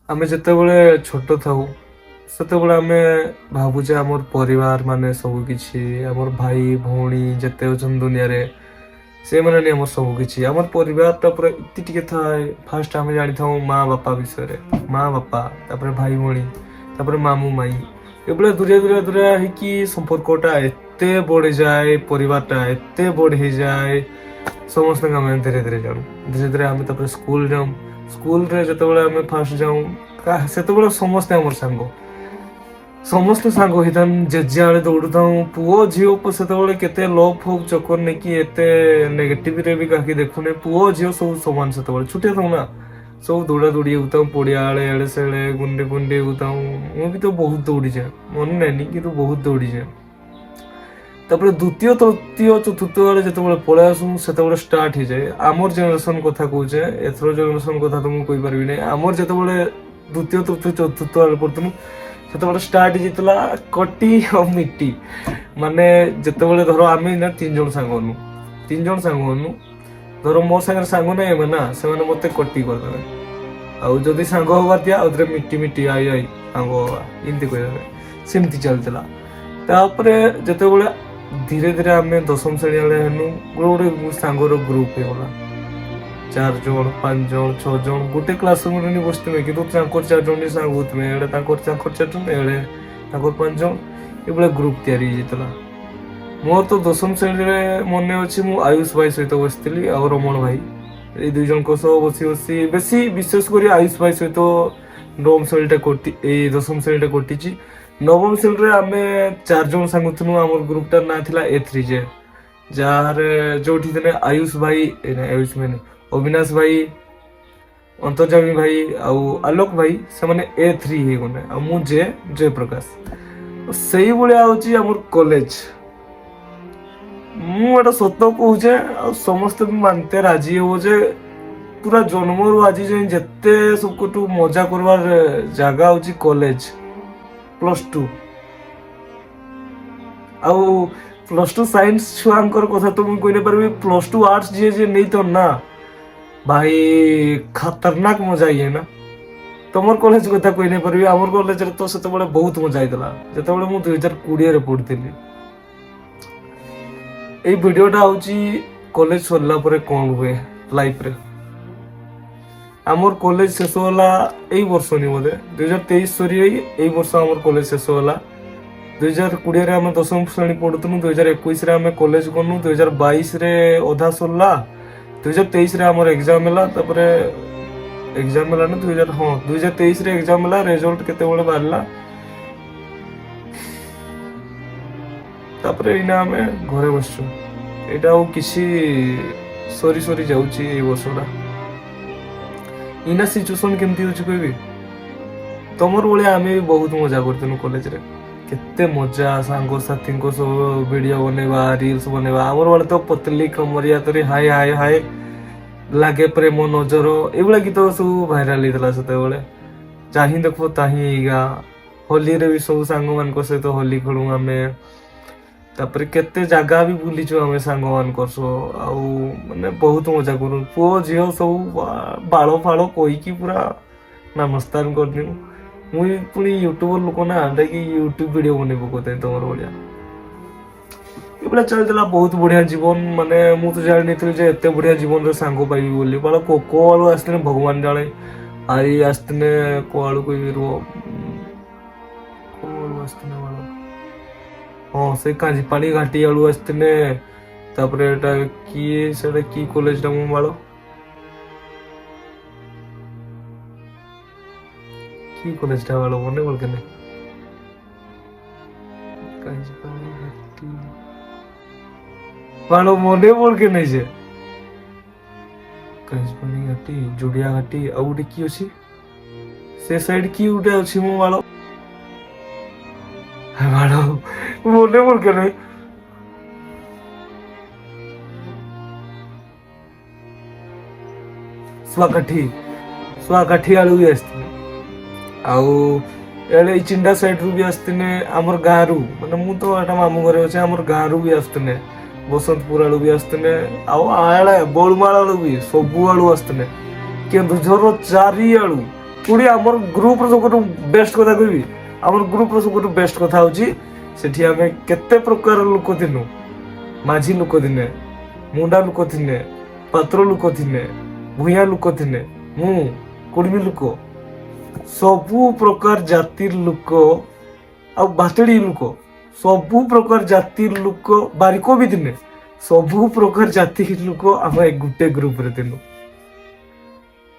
ଆମେ ଯେତେବେଳେ ଛୋଟ ଥାଉ ସେତେବେଳେ ଆମେ ଭାବୁଛେ ଆମର ପରିବାର ମାନେ ସବୁ କିଛି, ଆମର ଭାଇ ଭଉଣୀ ଯେତେ ଅଛନ୍ତି ଦୁନିଆରେ ସେମାନେ ନି ଆମର ସବୁ କିଛି। ଆମର ପରିବାରଟା ପୁରା ଏତେ ଟିକେ ଥାଏ। ଫାଷ୍ଟ ଆମେ ଜାଣିଥାଉ ମା ବାପା ବିଷୟରେ, ମା ବାପା, ତାପରେ ଭାଇ ଭଉଣୀ, ତାପରେ ମାମୁଁ ମାଇଁ, ଏଭଳିଆ ଦୂରିଆ ଦୂରିଆ ଦୂରିଆ ହେଇକି ସମ୍ପର୍କଟା ଏତେ ବଢିଯାଏ, ପରିବାରଟା ଏତେ ବଢି ହେଇଯାଏ। ସମସ୍ତଙ୍କୁ ଆମେ ଧୀରେ ଧୀରେ ଜାଣୁ, ଧୀରେ ଧୀରେ ଆମେ ତାପରେ ସ୍କୁଲ ଯାଉ। ସ୍କୁଲରେ ଯେତେବେଳେ ଆମେ ଫାଷ୍ଟ ଯାଉ ସେତେବେଳେ ସମସ୍ତେ ଆମର ସାଙ୍ଗ, ସମସ୍ତେ ସାଙ୍ଗ ହେଇଥାନ୍ତି, ଜେଜେ ଆଡେ ଦୌଡୁଥାଉ। ପୁଅ ଝିଅ ସେତେବେଳେ କେତେ ଲଭ୍ ଫଭ୍ ଚକର ନେଇକି ଏତେ ନେଗେଟିଭରେ ବି କାହାକି ଦେଖୁନେ। ପୁଅ ଝିଅ ସବୁ ସମାନ, ସେତେବେଳେ ଛୁଟିଆ ଥାଉ ନା, ସବୁ ଦୌଡ଼ା ଦୌଡ଼ି ହଉଥାଉ ପଡ଼ିଆ ଆଡ଼େ ଏଡ଼େ ସେଡ଼େ ଗୁଣ୍ଡି ଗୁଣ୍ଡି ହଉଥାଉ। ମୁଁ ବି ତ ବହୁତ ଦୌଡ଼ିଯାଏ, ମନେ ନାଇଁନି କିନ୍ତୁ ବହୁତ ଦୌଡ଼ିଯାଏ। ତାପରେ ଦ୍ୱିତୀୟ ତୃତୀୟ ଚତୁର୍ଥ ବେଳେ ଯେତେବେଳେ ପଳେଇ ଆସୁ ସେତେବେଳେ ଷ୍ଟାର୍ଟ ହେଇଯାଏ ଆମର ଜେନେରେସନ କଥା କହୁଛେ, ଏଥର ଜେନେରେସନ କଥା ତ ମୁଁ କହିପାରିବି ନାହିଁ। ଆମର ଯେତେବେଳେ ଦ୍ୱିତୀୟ ତୃତୀୟ ଚତୁର୍ଥ ବେଳେ ପଢୁଥିଲୁ ସେତେବେଳେ ଷ୍ଟାର୍ଟ ହେଇଯାଇଥିଲା କଟି ଆଉ ମିଟି। ମାନେ ଯେତେବେଳେ ଧର ଆମେ ନା 3 ଜଣ ସାଙ୍ଗ ନୁ, 3 ଜଣ ସାଙ୍ଗ ନୁ, ଧର ମୋ ସାଙ୍ଗରେ ସାଙ୍ଗ ନାହିଁ ଏବେ ନା, ସେମାନେ ମତେ କଟି କରିଦେବେ। ଆଉ ଯଦି ସାଙ୍ଗ ହବାର ଥିବ ଆଉଥରେ ମିଟି ମିଟି ଆଇ ଆଇ ସାଙ୍ଗ ହବା ଏମିତି କହିଦେବେ। ସେମିତି ଚାଲିଥିଲା। ତାପରେ ଯେତେବେଳେ ଧୀରେ ଧୀରେ ଆମେ ଦଶମ ଶ୍ରେଣୀ ବେଳେ ହେଲୁ, ଗୋଟେ ସାଙ୍ଗର ଗ୍ରୁପ ହେଇଗଲା। 4 ଜଣ 5 ଜଣ 6 ଜଣ ଗୋଟେ କ୍ଲାସ ରୁମରେ ବସିଥିବେ, କିନ୍ତୁ ତାଙ୍କର 4 ଜଣ ସାଙ୍ଗ ହଉଥିବେ। ଏଡେ ତାଙ୍କର 4 ଜଣ, ଏଡେ ତାଙ୍କର 5 ଜଣ, ଏଭଳିଆ ଗ୍ରୁପ ତିଆରି ହେଇଯାଇଥିଲା। ମୋର ତ ଦଶମ ଶ୍ରେଣୀରେ ମନେ ଅଛି, ମୁଁ ଆୟୁଷ ଭାଇ ସହିତ ବସିଥିଲି ଆଉ ରମଣ ଭାଇ, ଏଇ 2 ଜଣଙ୍କ ସହ ବସି ବସି ବେଶୀ ବିଶେଷ କରି ଆୟୁଷ ଭାଇ ସହିତ ଏଇ ଦଶମ ଶ୍ରେଣୀଟା କଟିଛି। ନବମ ଶ୍ରେଣୀରେ ଆମେ 4 ଜଣ ସାଙ୍ଗ ଥିଲୁ। ଆମର ଗ୍ରୁପଟାର ନାଁ ଥିଲା A3J, ଯାହାରେ ଯୋଉଠି ଥିଲେ ଆୟୁଷ ଭାଇ, ଅବିନାଶ ଭାଇ, ଅନ୍ତର୍ଜାମୀ ଭାଇ ଆଉ ଆଲୋକ ଭାଇ, ସେମାନେ A3 ହେଇଗଲେ ଆଉ ମୁଁ ଜୟପ୍ରକାଶ। ସେଇଭଳିଆ ହଉଛି ଆମର କଲେଜ। ମୁଁ ଏଟା ସତ କହୁଛେ ଆଉ ସମସ୍ତେ ବି ମାନତେ ରାଜି ହବ ଯେ ପୁରା ଜନ୍ମରୁ ଆଜି ଯାଏଁ ଯେତେ ସବୁଠୁ ମଜା କରିବାର ଜାଗା ହଉଛି କଲେଜ, +2। ଆଉ +2 ସାଇନ୍ସ ଛୁଆଙ୍କର କଥା ତ ମୁଁ କହିନେଇ ପାରିବି। +2 ଆର୍ଟସ ଯିଏ ନେଇଥ ନା ଭାଇ ଖତରନାକ ମଜା ଇଏ ନା। ତମର କଲେଜ କଥା କହି ନେଇ ପାରିବି, ଆମର କଲେଜରେ ତ ସେତେବେଳେ ବହୁତ ମଜା ହେଇଥିଲା ଯେତେବେଳେ ମୁଁ 2020ରେ ପଢୁଥିଲି। ଏଇ ଭିଡିଓଟା ହଉଛି କଲେଜ ସରିଲା ପରେ କଣ ହୁଏ ଲାଇଫରେ। ଆମର କଲେଜ ଶେଷ ହେଲା ଏଇ ବର୍ଷ ନି ବୋଧେ, 2023 ସରି ଏଇ ବର୍ଷ ଆମର କଲେଜ ଶେଷ ହେଲା। 2020ରେ ଆମେ ଦଶମ ଶ୍ରେଣୀ ପଢୁଥିଲୁ, 2021ରେ ଆମେ କଲେଜ ଗଲୁ, 2022ରେ ଅଧା ସରିଲା, 2023ରେ ଆମର ଏକ୍ଜାମ ହେଲା। ତାପରେ ଏକ୍ଜାମ ହେଲା ନା 2023ରେ ଏକ୍ଜାମ ହେଲା, ରେଜଲ୍ଟ କେତେବେଳେ ବାହାରିଲା। ତାପରେ ଏଇନା ଆମେ ଘରେ ବସିଛୁ। ଏଇଟା ଆଉ କିଛି ସରି ସରି ଯାଉଛି ଏଇ ବର୍ଷଟା। ଏଇନା ସିଚୁଏସନ କେମିତି ହଉଛି କହିବି। ତମର ଭଳିଆ ଆମେ ବି ବହୁତ ମଜା କରିଥିଲୁ କଲେଜରେ। କେତେ ମଜା, ସାଙ୍ଗସାଥୀଙ୍କ ସହ ଭିଡିଓ ବନେଇବା, ରିଲ୍ସ ବନେଇବା। ଆମର ବେଳେ ତ ପତଲି କମରିଆ ତୋରି ହାୟ ହାୟ ହାୟ ଲାଗେ ପ୍ରେମ ନଜର, ଏଇଭଳିଆ ଗୀତ ସବୁ ଭାଇରାଲ ହେଇଥିଲା ସେତେବେଳେ। ଚାହିଁ ଦେଖ ତାହିଁ ଏଇଗା। ହୋଲିରେ ବି ସବୁ ସାଙ୍ଗମାନଙ୍କ ସହିତ ହୋଲି ଖେଳୁ ଆମେ। ତାପରେ କେତେ ଜାଗା ବି ବୁଲିଛୁ ଆମେ ସାଙ୍ଗମାନଙ୍କ ସହ, ଆଉ ମାନେ ବହୁତ ମଜା କରୁ। ପୁଅ ଝିଅ ସବୁ ବାଳ ଫାଳ କହିକି ପୁରା ନାମସ୍ତାନ କରିଦେଉ। ମୁଁ ପୁଣି ୟୁଟ୍ୟୁବର ଲୋକ ନା, ଯାଇକି ୟୁଟ୍ୟୁବ ଭିଡିଓ ବନେଇ ପକଉଥାଏ ତମର ଭଳିଆ। ଏଭଳିଆ ଚାଲିଥିଲା ବହୁତ ବଢିଆ ଜୀବନ। ମାନେ ମୁଁ ତ ଜାଣିନଥିଲି ଯେ ଏତେ ବଢିଆ ଜୀବନରେ ସାଙ୍ଗ ପାଇବି ବୋଲି। ବାଳ କୋଉ ଆସିଥିଲେ ଭଗବାନ ଜାଣେ। ଆଇ ଆସିଥିଲେ କୋଆଳୁ କହିବି ରୁହ, କୋଉ ଆସିଥିଲେ ବାଳ, ହଁ ସେ କାଞ୍ଜି ପାଣି ଘାଟି ଆଳୁ ଆସିଥିଲେ। ତାପରେ ଏଟା କିଏ, ସେଟା କି କଲେଜଟା ମୁଁ ବାଳ, କି କଲେଜଟା ବାଳ ମନେ ପଡୁନି। ବାଳ ମନେ ପଡୁକେ ନାଇଁ ଯେ। କାଞ୍ଜିପାଣି ଘାଟି, ଯୋଡିଆ ଘାଟି, ଆଉ ଗୋଟେ କି ଅଛି ସେ ସାଇଡ କି ଗୋଟେ ଅଛି ମୁଁ ବାଳ, ବାଳ ମନେ ପଡୁକେ ନାଇଁ। ଶୁଆକାଠି ଆଳୁ ବି ଆସିଥିଲେ। ଆଉ ଏଡେ ଏଇ ଚିଣ୍ଡା ସାଇଡରୁ ବି ଆସିଥିଲେ ଆମର ଗାଁରୁ। ମାନେ ମୁଁ ତ ଏଟା ମାମୁଁ ଘରେ ଅଛି, ଆମର ଗାଁରୁ ବି ଆସିଥିଲେ। ବସନ୍ତପୁର ଆଳୁ ବି ଆସିଥିଲେ, ଆଉ ଆଳେ ବଳମାଳ ଆଳୁ ବି ସବୁ ଆଳୁ ଆସିଥିଲେ। କେନ୍ଦୁଝରର ଚାରିଆଳୁ ପୁଣି ଆମର ଗ୍ରୁପର ସବୁଠୁ ବେଷ୍ଟ କଥା କହିବି, ଆମର ଗ୍ରୁପର ସବୁଠୁ ବେଷ୍ଟ କଥା ହଉଛି ସେଠି ଆମେ କେତେ ପ୍ରକାର ଲୋକ ଥିଲୁ। ମାଝି ଲୋକ ଥିନେ, ମୁଣ୍ଡା ଲୋକ ଥିନେ, ପାତ୍ର ଲୋକ ଥିନେ, ଭୂଇଁଆ ଲୋକ ଥିନେ, ମୁଁ କୁର୍ମୀ ଲୋକ, ସବୁ ପ୍ରକାର ଜାତିର ଲୋକ ଆଉ ବାଟେଡି ଲୋକ, ସବୁ ପ୍ରକାର ଜାତିର ଲୋକ, ବାରିକ ବି ଥିନେ, ସବୁ ପ୍ରକାର ଜାତି ଲୋକ ଆମେ ଗୋଟେ ଗ୍ରୁପରେ ଥିଲୁ।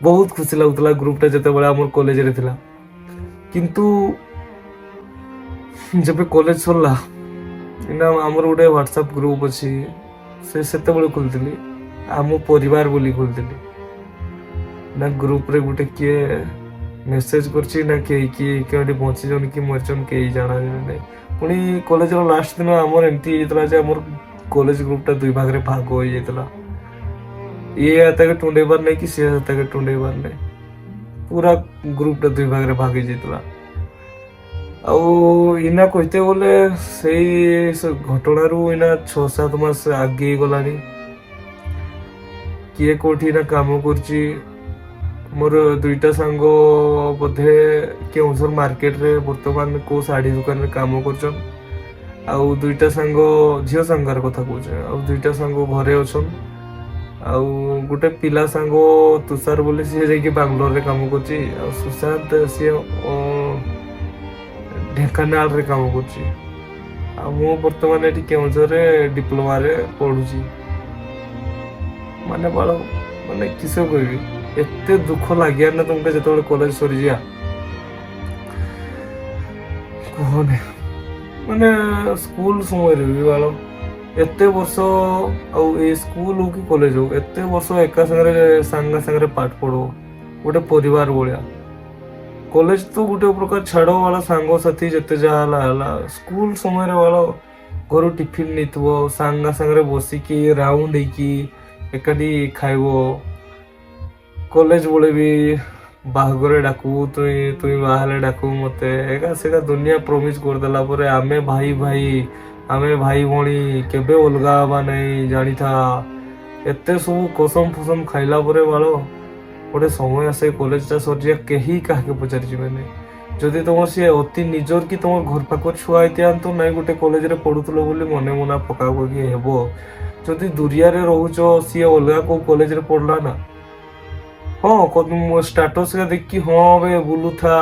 ବହୁତ ଖୁସି ଲାଗୁଥିଲା ଗ୍ରୁପଟା ଯେତେବେଳେ ଆମର କଲେଜରେ ଥିଲା। କିନ୍ତୁ ଯେବେ କଲେଜ ସରିଲା ନା ଆମର ଗୋଟେ ହ୍ୱାଟ୍ସଆପ୍ ଗ୍ରୁପ ଅଛି, ସେତେବେଳେ ଖୋଲିଥିଲି ଆମ ପରିବାର ବୋଲି ଖୋଲିଥିଲି। ନା ଗ୍ରୁପରେ ଗୋଟେ କିଏ ମେସେଜ କରିଛି ନା କେହି କେଉଁଠି ବଞ୍ଚିଛନ୍ତି କି ମରିଛନ୍ତି କେହି ଜାଣାଯାଏ। ପୁଣି କଲେଜର ଲାଷ୍ଟ ଦିନ ଆମର ଏମିତି ହେଇଯାଇଥିଲା ଯେ ଆମର କଲେଜ ଗ୍ରୁପଟା ଦୁଇ ଭାଗରେ ଭାଗ ହେଇଯାଇଥିଲା। ଇଏ ତାକେ ଟୁଣ୍ଡେଇବାର ନାହିଁ କି ସିଏ ତାକେ ଟୁଣ୍ଡେଇବାର ନାହିଁ, ପୁରା ଗ୍ରୁପଟା ଦୁଇ ଭାଗରେ ଭାଗ ହେଇଯାଇଥିଲା। ଆଉ ଇନା କହିତେ ଗଲେ ସେଇ ଘଟଣାରୁ ଇନା 6-7 ମାସ ଆଗେଇ ଗଲାଣି। କିଏ କୋଉଠି ନା କାମ କରୁଛି। ମୋର 2ଟା ସାଙ୍ଗ ବୋଧେ କେଉଁଝର ମାର୍କେଟରେ ବର୍ତ୍ତମାନ କୋଉ ଶାଢ଼ୀ ଦୋକାନରେ କାମ କରୁଛନ୍। ଆଉ 2ଟା ସାଙ୍ଗ ଝିଅ ସାଙ୍ଗର କଥା କହୁଛେ, ଆଉ 2ଟା ସାଙ୍ଗ ଘରେ ଅଛନ୍। ଆଉ ଗୋଟେ ପିଲା ସାଙ୍ଗ ତୁଷାର ବୋଲି ସିଏ ଯାଇକି ବାଙ୍ଗାଲୋରରେ କାମ କରୁଛି। ଆଉ ସୁଶାନ୍ତ ସିଏ ଢେଙ୍କାନାଳରେ କାମ କରୁଛି। ଆଉ ମୁଁ ବର୍ତ୍ତମାନ ଏଠି କେଉଁଝରରେ ଡିପ୍ଲୋମାରେ ପଢୁଛି। ମାନେ ବାଳ ମାନେ କିସ କହିବି, ଏତେ ଦୁଃଖ ଲାଗିଆ ନା ତମକୁ ଯେତେବେଳେ କଲେଜ ସରିଯିବା କୁହନି। ମାନେ ସ୍କୁଲ ସମୟରେ ବି ବାଳ ଏତେ ବର୍ଷ, ଆଉ ଏ ସ୍କୁଲ ହଉ କି କଲେଜ ହଉ, ଏତେ ବର୍ଷ ଏକା ସାଙ୍ଗରେ ପାଠ ପଢୁ, ଗୋଟେ ପରିବାର ଭଳିଆ। କଲେଜ ତ ଗୋଟେ ପ୍ରକାର ଛାଡ ବାଳ, ସାଙ୍ଗସାଥି ଯେତେ ଯାହା ହେଲା। ସ୍କୁଲ ସମୟରେ ବାଳ ଘରୁ ଟିଫିନ ନେଇଥିବ, ସାଙ୍ଗରେ ବସିକି ରାଉଣ୍ଡ ହେଇକି ଏକାଠି ଖାଇବ। କଲେଜ ବେଳେ ବି ବାହାଘରେ ଡାକୁ, ତୁଇ ବାହା ହେଲେ ଡାକୁ ମତେ। ଏକା ସେକା ଦୁନିଆ ପ୍ରମିସ କରିଦେଲା ପରେ ଆମେ ଭାଇ ଭଉଣୀ କେବେ ଅଲଗା ହବା ନାହିଁ ଜାଣିଥା। ଏତେ ସବୁ କସମ ଫସମ ଖାଇଲା ପରେ ବାଳ ଗୋଟେ ସମୟ ଆସେ କଲେଜଟା ସରିଯିବା, କେହି କାହାକୁ ପଚାରିଯିବେ ନାହିଁ। ଯଦି ତମର ସିଏ ଅତି ନିଜର କି ତମର ଘର ପାଖରେ ଛୁଆ ହେଇଥାନ୍ତୁ ନାହିଁ, ଗୋଟେ କଲେଜରେ ପଢୁଥିଲ ବୋଲି ମନେ ପକାପକି ହେବ। ଯଦି ଦୁରିଆରେ ରହୁଛ, ସିଏ ଅଲଗା କୋଉ କଲେଜରେ ପଢିଲା ନା, ହଁ ଷ୍ଟାଟସ ଦେଖିକି ହଁ ବେ ବୁଲୁଥା,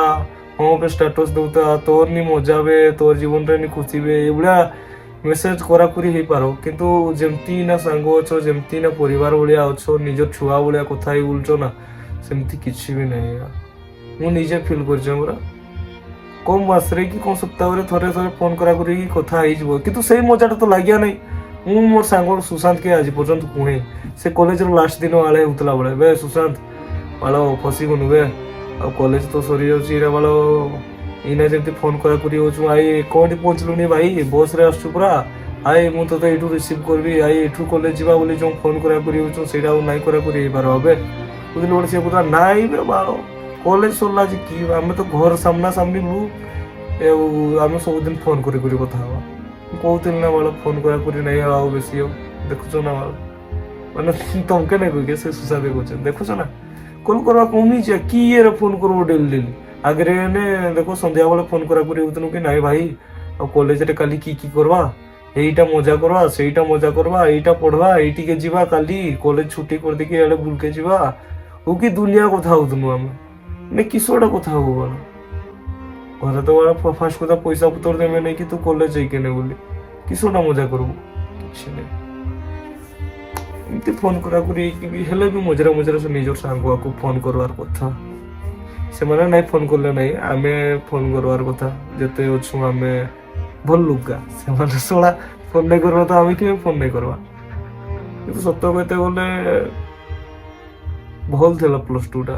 ହଁ ବେ ଷ୍ଟାଟସ ଦଉଥା, ତୋର ନି ମଜା ବେ, ତୋର ଜୀବନରେ ନି ଖୁସି ବେ, ଏଇଭଳିଆ ମେସେଜ କରାକରି ହେଇପାର। କିନ୍ତୁ ଯେମିତି ନା ସାଙ୍ଗ ଅଛ, ଯେମିତି ନା ପରିବାର ଭଳିଆ ଅଛ, ନିଜ ଛୁଆ ଭଳିଆ କଥା ହେଇ ବୁଲୁଛ ନା, ସେମିତି କିଛି ବି ନାହିଁ। ମୁଁ ନିଜେ ଫିଲ୍ କରିଛି ପୁରା। କମ ମାସରେ କି କମ ସପ୍ତାହରେ ଥରେ ଫୋନ କରାକରି କଥା ହେଇଯିବ, କିନ୍ତୁ ସେଇ ମଜାଟା ତ ଲାଗିଆ ନାହିଁ। ମୁଁ ମୋର ସାଙ୍ଗ ସୁଶାନ୍ତ କେ ଆଜି ପର୍ଯ୍ୟନ୍ତ କୁହେ, ସେ କଲେଜର ଲାଷ୍ଟ ଦିନ ଆଳେ ହଉଥିଲା ବେଳେ, ବେ ସୁଶାନ୍ତ ବାଳ ଫସିଗନୁ ବେ, ଆଉ କଲେଜ ତ ସରିଯାଉଛି ଏଇଟା ବାଳ, ଏଇନା ଯେମିତି ଫୋନ କରାକରି ହଉଛୁ, ଆଇ କୋଉଠି ପହଞ୍ଚିଲୁନି ଭାଇ, ବସରେ ଆସୁଛୁ ପୁରା, ଆଇ ମୁଁ ତତେ ଏଇଠୁ ରିସିଭ୍ କରିବି, ଆଇ ଏଠୁ କଲେଜ ଯିବା ବୋଲି ଯୋଉ ଫୋନ କରାକରି ହଉଛୁ ସେଇଟା ଆଉ ନାଇଁ କରାକରି ହେଇପାର ବେ ବୁଝିଲୁ। ଗୋଟେ ସିଏ କହୁଥିଲା ନାଇଁ ବେ ବାଳ କଲେଜ ସରିଲା ଯେ କି, ଆମେ ତ ଘର ସାମ୍ନା ସାମ୍ନି ଲୁ, ଆଉ ଆମେ ସବୁଦିନ ଫୋନ କରି କଥା ହବା। ମୁଁ କହୁଥିଲି ନା ବାଳ ଫୋନ କରାକରି ନାଇଁ ଆଉ ବେଶୀ ଆଉ, ଦେଖୁଛ ନା ବାଳ ମାନେ ତମକେ ନାଇଁ କହିକେ ସେ ସୁଶାନ୍ତ କହୁଛନ୍ତି, ଦେଖୁଛ ନା କଲ କରିବା କମିଛି କି ଇଏରେ ଫୋନ କରବ ଡେଲି ଆଗରେ ଦେଖ ସନ୍ଧ୍ୟାବେଳେ ଫୋନ କରାକରି ହଉଥିଲୁ କି ନାଇଁ ଭାଇ ଆଉ କଲେଜରେ କାଲି କି କରବା, ଏଇଟା ମଜା କରବା, ସେଇଟା ମଜା କରବା, ଏଇଟା ପଢବା, ଏଇଟିକେ ଯିବା, କାଲି କଲେଜ ଛୁଟି କରିଦେଇକି ଏଆଡେ ବୁଲକେ ଯିବା, ହଉ କି ଦୁନିଆ କଥା ହଉଥିଲୁ ଆମେ। ମାନେ କିସଟା କଥା ହବୁ ବାଳ, ଘରେ ତ ବାଳ ଫାଷ୍ଟ କଥା ପଇସା ପତ୍ର ଦେବେ ନାଇଁ କି ତୁ କଲେଜ ଯାଇକି ବୋଲି, କିସଟା ମଜା କରିବୁ, କିଛି ନାହିଁ। ଏମିତି ଫୋନ କରାକରି ବି ହେଲେ ବି ମଝିରେ ସେ ନିଜର ସାଙ୍ଗକୁ ଫୋନ କରିବାର କଥା। ସେମାନେ ନାଇଁ ଫୋନ କଲେ ନାଇଁ, ଆମେ ଫୋନ କରିବାର କଥା। ଯେତେ ଅଛୁ ଆମେ ଭଲ ଲୁଗା, ସେମାନେ ଶଳା ଫୋନ ନାଇଁ କରିବା ତ ଆମେ କେବେ ଫୋନ ନାଇଁ କରିବା। କିନ୍ତୁ ସତ କହିତେ ଗଲେ ଭଲ ଥିଲା +2ଟା।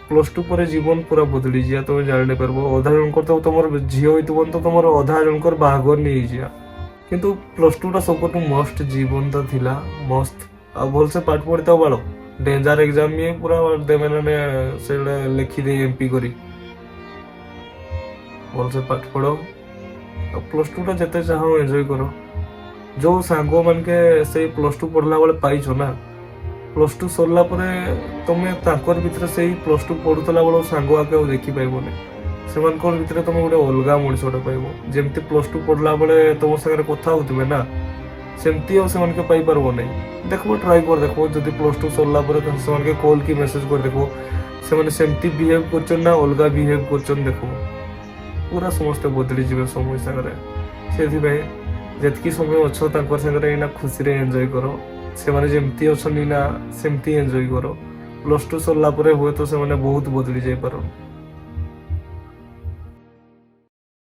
+2 ପରେ ଜୀବନ ପୁରା ବଦଳି ଯିବା, ତମେ ଜାଣି ପାରବ। ଅଧା ଜଣଙ୍କର ତ ତମର ଝିଅ ହେଇଥିବ ତ ତମର ଅଧା ଜଣଙ୍କର ବାହାଘର ନେଇଯିବା। କିନ୍ତୁ +2ଟା ସବୁଠୁ ମସ୍ତ ଜୀବନଟା ଥିଲା, ମସ୍ତ। ଆଉ ଭଲସେ ପାଠ ପଢିଥାଉ ବାଳ, ଡେଞ୍ଜର ଏକ୍ଜାମ ବି ପୁରା ଦେବେ ମାନେ ସେଗୁଡା ଲେଖିଦେଇ MP କରି ଭଲସେ ପାଠ ପଢ। ଆଉ +2ଟା ଯେତେ ଚାହଁ ଏନ୍ଜୟ କର। ଯୋଉ ସାଙ୍ଗ ମାନକେ ସେଇ +2 ପଢିଲା ବେଳେ ପାଇଛ ନା, ପ୍ଲସ୍ ଟୁ ସରିଲା ପରେ ତମେ ତାଙ୍କର ଭିତରେ ସେଇ ପ୍ଲସ୍ ଟୁ ପଢୁଥିଲା ବେଳ ସାଙ୍ଗ ଆକେ ଆଉ ଦେଖିପାରିବନି। ସେମାନଙ୍କର ଭିତରେ ତମେ ଗୋଟେ ଅଲଗା ମଣିଷଟେ ପାଇବ। ଯେମିତି ପ୍ଲସ୍ ଟୁ ପଢିଲା ବେଳେ ତମ ସାଙ୍ଗରେ କଥା ହଉଥିବେ ନା, ସେମିତି ଆଉ ସେମାନଙ୍କୁ ପାଇପାରିବ ନାହିଁ। ଦେଖିବ, ଟ୍ରାଏ କରି ଦେଖିବ, ଯଦି ପ୍ଲସ୍ ଟୁ ସରିଲା ପରେ ସେମାନଙ୍କୁ କଲ୍ କି ମେସେଜ କରି ଦେଖିବ ସେମାନେ ସେମିତି ବିହେଭ୍ କରୁଛନ୍ତି ନା ଅଲଗା ବିହେଭ୍ କରୁଛନ୍ତି, ଦେଖିବ ପୁରା ସମସ୍ତେ ବଦଳିଯିବେ ସମୟ ସାଙ୍ଗରେ। ସେଥିପାଇଁ ଯେତିକି ସମୟ ଅଛ ତାଙ୍କର ସାଙ୍ଗରେ ଏଇନା ଖୁସିରେ ଏନ୍ଜୟ କର। ସେମାନେ ଯେମିତି ଅଛନ୍ତି ନା ସେମିତି ଏନ୍ଜୟ କର। ପ୍ଲସ୍ ଟୁ ସରିଲା ପରେ ହୁଏତ ସେମାନେ ବହୁତ ବଦଳି ଯାଇପାର।